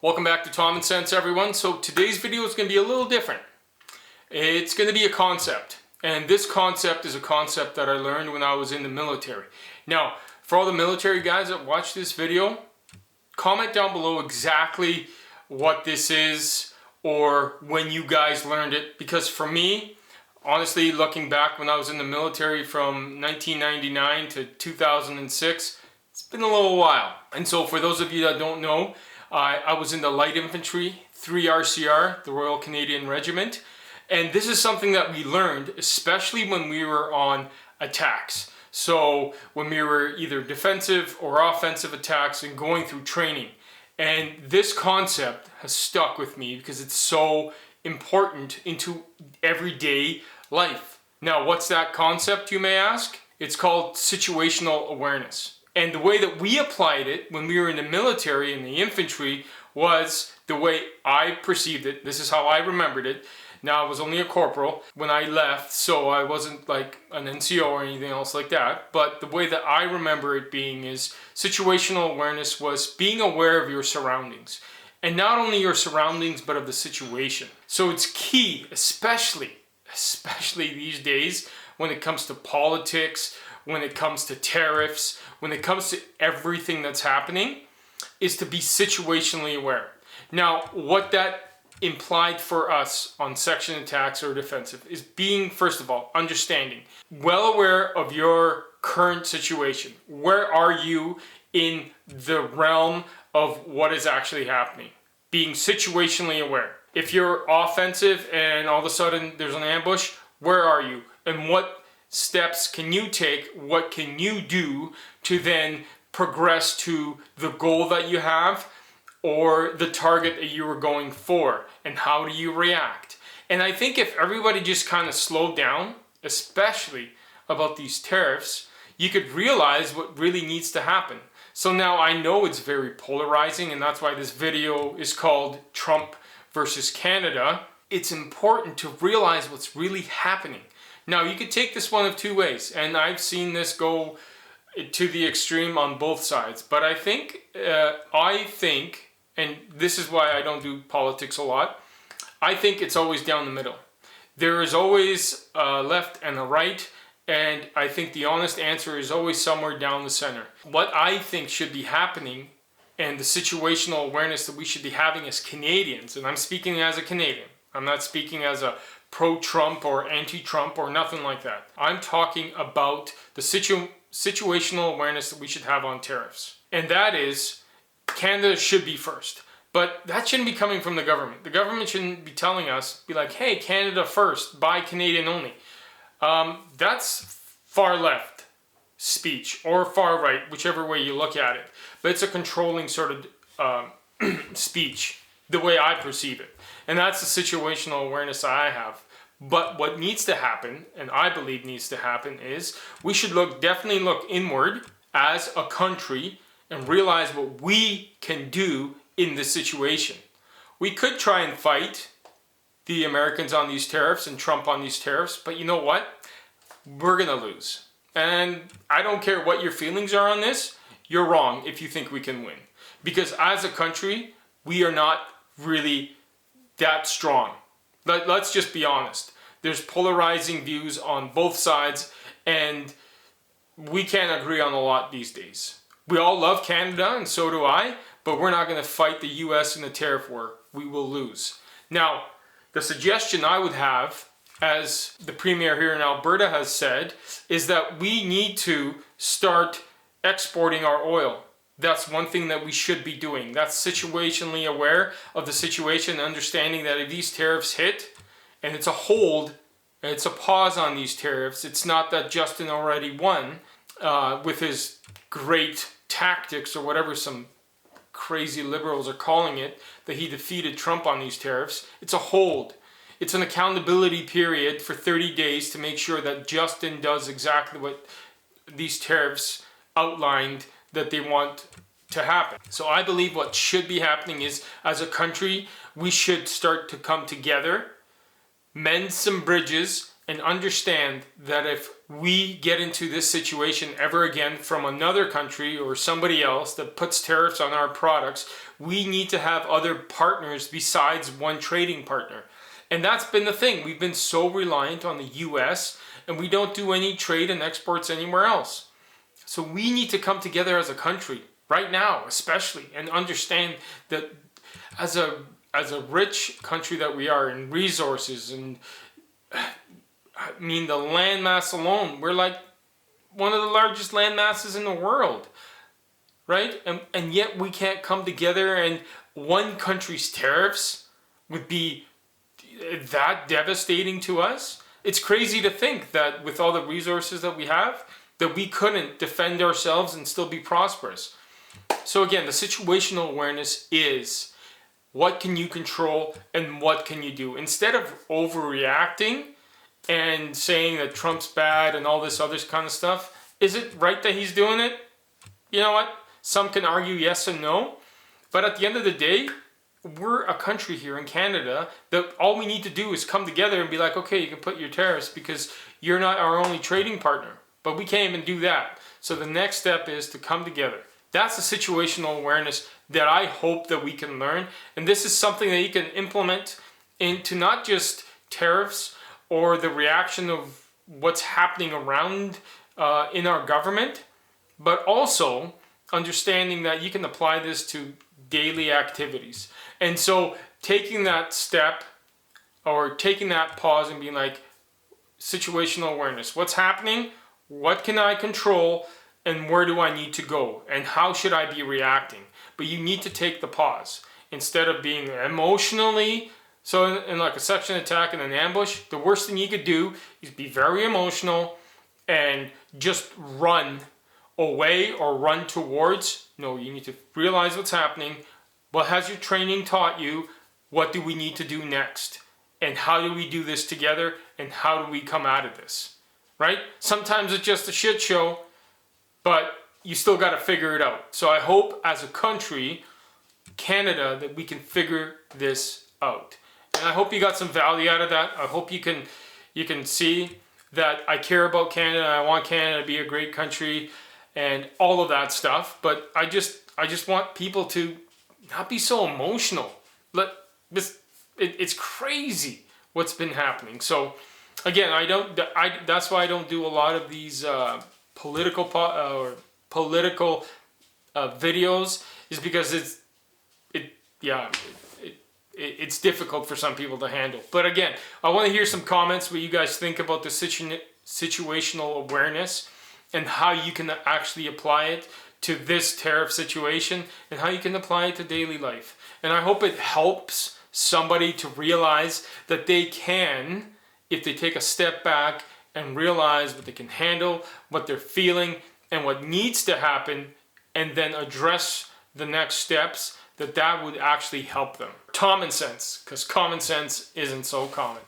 Welcome back to Tommensense, everyone. So today's video is going to be a little different. It's going to be a concept, and this concept is a concept that I learned when I was in the military. Now, for all the military guys that watch this video, comment down below exactly what this is or when you guys learned it, because for me, honestly, looking back when I was in the military from 1999 to 2006, it's been a little while. And so for those of you that don't know, I was in the light infantry, 3 RCR, the Royal Canadian Regiment. And this is something that we learned, especially when we were on attacks. So when we were either defensive or offensive attacks and going through training. And this concept has stuck with me because it's so important into everyday life. Now, what's that concept, you may ask? It's called situational awareness. And the way that we applied it when we were in the military, in the infantry, was the way I perceived it. This is how I remembered it. Now, I was only a corporal when I left, so I wasn't like an NCO or anything else like that. But the way that I remember it being is situational awareness was being aware of your surroundings. And not only your surroundings, but of the situation. So it's key, especially these days, when it comes to politics, when it comes to tariffs, when it comes to everything that's happening, is to be situationally aware. Now, what that implied for us on section attacks or defensive is being, first of all, understanding, well aware of your current situation. Where are you in the realm of what is actually happening? Being situationally aware. If you're offensive and all of a sudden there's an ambush, where are you? And what steps can you take? What can you do to then progress to the goal that you have or the target that you were going for? And how do you react? And I think if everybody just kind of slowed down, especially about these tariffs, you could realize what really needs to happen. So now I know it's very polarizing, and that's why this video is called Trump versus Canada. It's important to realize what's really happening. Now, you could take this one of two ways, and I've seen this go to the extreme on both sides. But I think, and this is why I don't do politics a lot, I think it's always down the middle. There is always a left and a right, and I think the honest answer is always somewhere down the center. What I think should be happening, and the situational awareness that we should be having as Canadians, and I'm speaking as a Canadian, I'm not speaking as a pro-Trump or anti-Trump or nothing like that. I'm talking about the situational awareness that we should have on tariffs. And that is, Canada should be first. But that shouldn't be coming from the government. The government shouldn't be telling us, be like, hey, Canada first, buy Canadian only. That's far left speech or far right, whichever way you look at it. But it's a controlling sort of speech, the way I perceive it. And that's the situational awareness I have. But what needs to happen, and I believe needs to happen, is we should definitely look inward as a country and realize what we can do in this situation. We could try and fight the Americans on these tariffs and Trump on these tariffs, but you know what? We're gonna lose. And I don't care what your feelings are on this, you're wrong if you think we can win. Because as a country, we are not really that strong. Let's just be honest. There's polarizing views on both sides, and we can't agree on a lot these days. We all love Canada, and so do I, but we're not going to fight the US in the tariff war. We will lose. Now, the suggestion I would have, as the Premier here in Alberta has said, is that we need to start exporting our oil. That's one thing that we should be doing. That's situationally aware of the situation, understanding that if these tariffs hit, and it's a hold, and it's a pause on these tariffs, it's not that Justin already won with his great tactics or whatever some crazy liberals are calling it, that he defeated Trump on these tariffs. It's a hold. It's an accountability period for 30 days to make sure that Justin does exactly what these tariffs outlined that they want to happen. So I believe what should be happening is, as a country, we should start to come together, mend some bridges, and understand that if we get into this situation ever again from another country or somebody else that puts tariffs on our products, we need to have other partners besides one trading partner. And that's been the thing. We've been so reliant on the US, and we don't do any trade and exports anywhere else. So we need to come together as a country right now, especially, and understand that as a rich country that we are in resources, and I mean the land mass alone, we're like one of the largest land masses in the world, right? And yet we can't come together, and one country's tariffs would be that devastating to us. It's crazy to think that with all the resources that we have, that we couldn't defend ourselves and still be prosperous. So again, the situational awareness is, what can you control and what can you do? Instead of overreacting and saying that Trump's bad and all this other kind of stuff, is it right that he's doing it? You know what? Some can argue yes and no. But at the end of the day, we're a country here in Canada that all we need to do is come together and be like, okay, you can put your tariffs because you're not our only trading partner. But we can't even do that. So the next step is to come together. That's the situational awareness that I hope that we can learn. And this is something that you can implement into not just tariffs or the reaction of what's happening around in our government, but also understanding that you can apply this to daily activities. And so taking that step or taking that pause and being like, situational awareness. What's happening? What can I control? And where do I need to go? And how should I be reacting? But you need to take the pause. Instead of being emotionally, so in like a section attack and an ambush, the worst thing you could do is be very emotional and just run away or run towards. No, you need to realize what's happening. What has your training taught you? What do we need to do next? And how do we do this together? And how do we come out of this? Right? Sometimes it's just a shit show, but you still got to figure it out. So I hope as a country, Canada, that we can figure this out. And I hope you got some value out of that. I hope you can see that I care about Canada. I want Canada to be a great country and all of that stuff. But I just want people to not be so emotional. It's crazy what's been happening. So again, that's why I don't do a lot of these political videos, is because it's difficult for some people to handle. But again, I want to hear some comments what you guys think about the situational awareness and how you can actually apply it to this tariff situation and how you can apply it to daily life. And I hope it helps somebody to realize that they can, if they take a step back and realize what they can handle, what they're feeling, and what needs to happen, and then address the next steps, that would actually help them. Tommensense, because common sense isn't so common.